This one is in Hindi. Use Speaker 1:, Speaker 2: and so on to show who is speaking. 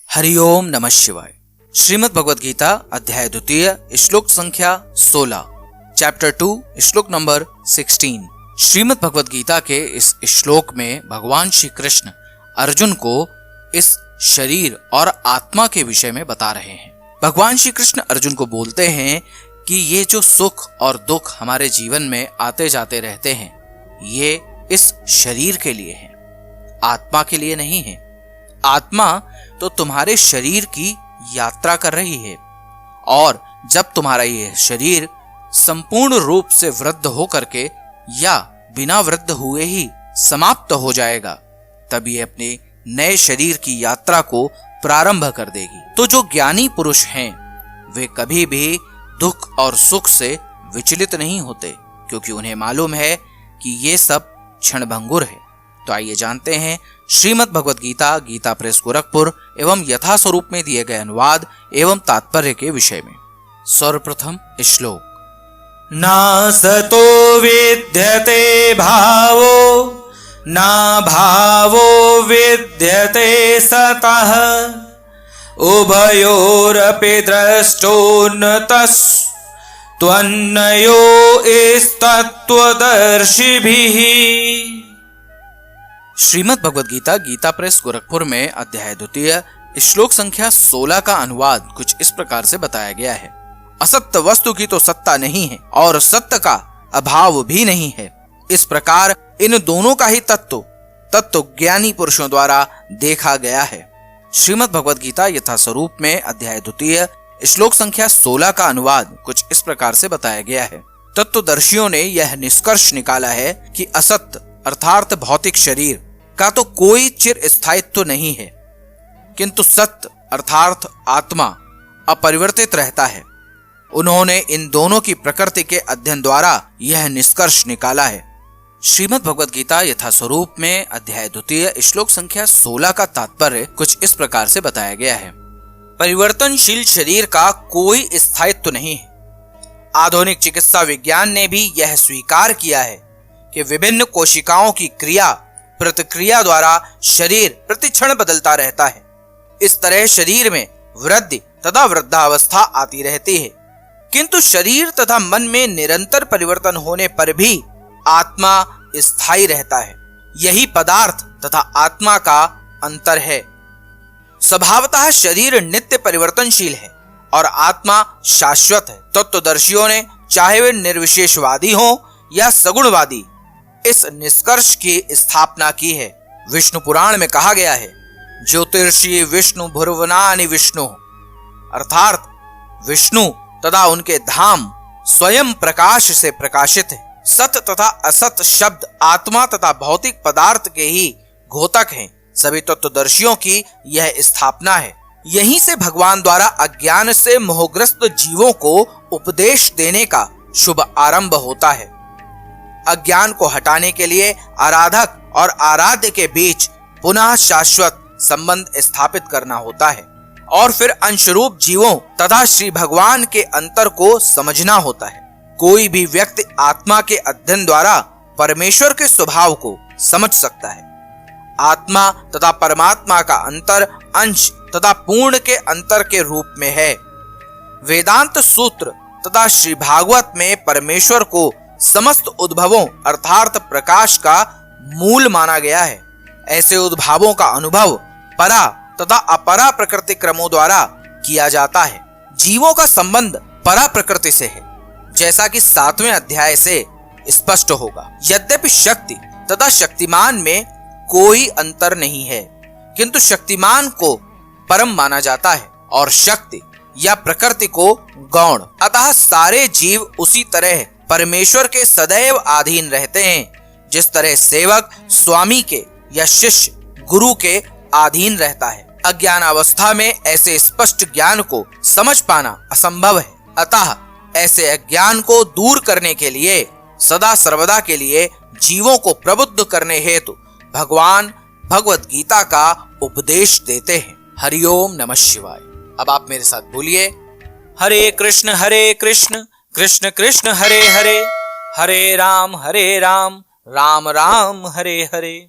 Speaker 1: हरिओम नमः शिवाय। श्रीमद् भगवद गीता अध्याय द्वितीय श्लोक संख्या 16 चैप्टर 2 श्लोक नंबर 16। श्रीमद् भगवद गीता के इस श्लोक में भगवान श्री कृष्ण अर्जुन को इस शरीर और आत्मा के विषय में बता रहे हैं। भगवान श्री कृष्ण अर्जुन को बोलते हैं कि ये जो सुख और दुख हमारे जीवन में आते जाते रहते हैं, ये इस शरीर के लिए है, आत्मा के लिए नहीं है। आत्मा तो तुम्हारे शरीर की यात्रा कर रही है, और जब तुम्हारा यह शरीर संपूर्ण रूप से वृद्ध होकर के या बिना वृद्ध हुए ही समाप्त हो जाएगा, तब ये अपने नए शरीर की यात्रा को प्रारंभ कर देगी। तो जो ज्ञानी पुरुष हैं, वे कभी भी दुख और सुख से विचलित नहीं होते, क्योंकि उन्हें मालूम है कि ये सब क्षणभंगुर है। तो आइए जानते हैं श्रीमद् भगवद गीता, गीता प्रेस गोरखपुर एवं यथा स्वरूप में दिए गए अनुवाद एवं तात्पर्य के विषय में। सर्वप्रथम श्लोक।
Speaker 2: नासतो विद्यते भावो ना भावो विद्यते सतः उभयोरपि द्रष्टोन्नतस् त्वन्नयो इस्तत्त्वदर्शिभिः।
Speaker 1: श्रीमद् भगवद गीता, गीता प्रेस गोरखपुर में अध्याय द्वितीय श्लोक संख्या 16 का अनुवाद कुछ इस प्रकार से बताया गया है। असत्य वस्तु की तो सत्ता नहीं है और सत्य का अभाव भी नहीं है। इस प्रकार इन दोनों का ही तत्व ज्ञानी पुरुषों द्वारा देखा गया है। श्रीमद् भगवद गीता यथा स्वरूप में अध्याय द्वितीय श्लोक संख्या 16 का अनुवाद कुछ इस प्रकार से बताया गया है। तत्वदर्शियों ने यह निष्कर्ष निकाला है कि असत्य अर्थात भौतिक शरीर का तो कोई चिर स्थायित्व नहीं है, किंतु सत्य अर्थात आत्मा अपरिवर्तित रहता है। उन्होंने इन दोनों की प्रकृति के अध्ययन द्वारा यह निष्कर्ष निकाला है। श्रीमद् भगवद गीता यथा स्वरूप में अध्याय द्वितीय श्लोक संख्या 16 का तात्पर्य कुछ इस प्रकार से बताया गया है। परिवर्तनशील शरीर का कोई स्थायित्व नहीं है। आधुनिक चिकित्सा विज्ञान ने भी यह स्वीकार किया है कि विभिन्न कोशिकाओं की क्रिया प्रतिक्रिया द्वारा शरीर प्रतिक्षण बदलता रहता है। इस तरह शरीर में वृद्धि तथा वृद्धावस्था आती रहती है, किंतु शरीर तथा मन में निरंतर परिवर्तन होने पर भी आत्मा स्थायी रहता है। यही पदार्थ तथा आत्मा का अंतर है। स्वभावतः शरीर नित्य परिवर्तनशील है और आत्मा शाश्वत है। तत्वदर्शियों ने चाहे वे निर्विशेषवादी हों या सगुणवादी, इस निष्कर्ष की स्थापना की है। विष्णु पुराण में कहा गया है, ज्योतिषी विष्णु भुर्वनानि विष्णु, अर्थात विष्णु तथा उनके धाम स्वयं प्रकाश से प्रकाशित है। सत तथा असत शब्द आत्मा तथा भौतिक पदार्थ के ही घोतक हैं। सभी तत्वदर्शियों की यह स्थापना है। यहीं से भगवान द्वारा अज्ञान से मोहग्रस्त जीवों को उपदेश देने का शुभ आरंभ होता है। अज्ञान को हटाने के लिए आराधक और आराध्य के बीच पुनः शाश्वत संबंध स्थापित करना होता है, और फिर अंशरूप जीवों तथा श्री भगवान के अंतर को समझना होता है। कोई भी व्यक्ति आत्मा के अध्ययन द्वारा परमेश्वर के स्वभाव को समझ सकता है। आत्मा तथा परमात्मा का अंतर अंश तथा पूर्ण के अंतर के रूप में है। वेदांत सूत्र तथा श्री भागवत में परमेश्वर को समस्त उद्भवों अर्थात प्रकाश का मूल माना गया है। ऐसे उद्भावों का अनुभव परा तथा अपरा प्रकृति क्रमों द्वारा किया जाता है। जीवों का संबंध परा प्रकृति से है, जैसा कि 7वें अध्याय से स्पष्ट होगा। यद्यपि शक्ति तथा शक्तिमान में कोई अंतर नहीं है, किंतु शक्तिमान को परम माना जाता है और शक्ति या प्रकृति को गौण। अतः सारे जीव उसी तरह परमेश्वर के सदैव अधीन रहते हैं, जिस तरह सेवक स्वामी के या शिष्य गुरु के अधीन रहता है। अज्ञान अवस्था में ऐसे स्पष्ट ज्ञान को समझ पाना असंभव है। अतः ऐसे अज्ञान को दूर करने के लिए सदा सर्वदा के लिए जीवों को प्रबुद्ध करने हेतु भगवान भगवद गीता का उपदेश देते हैं। हरिओम नमः शिवाय। अब आप मेरे साथ बोलिए, हरे कृष्ण कृष्ण कृष्ण हरे हरे, हरे राम राम राम हरे हरे।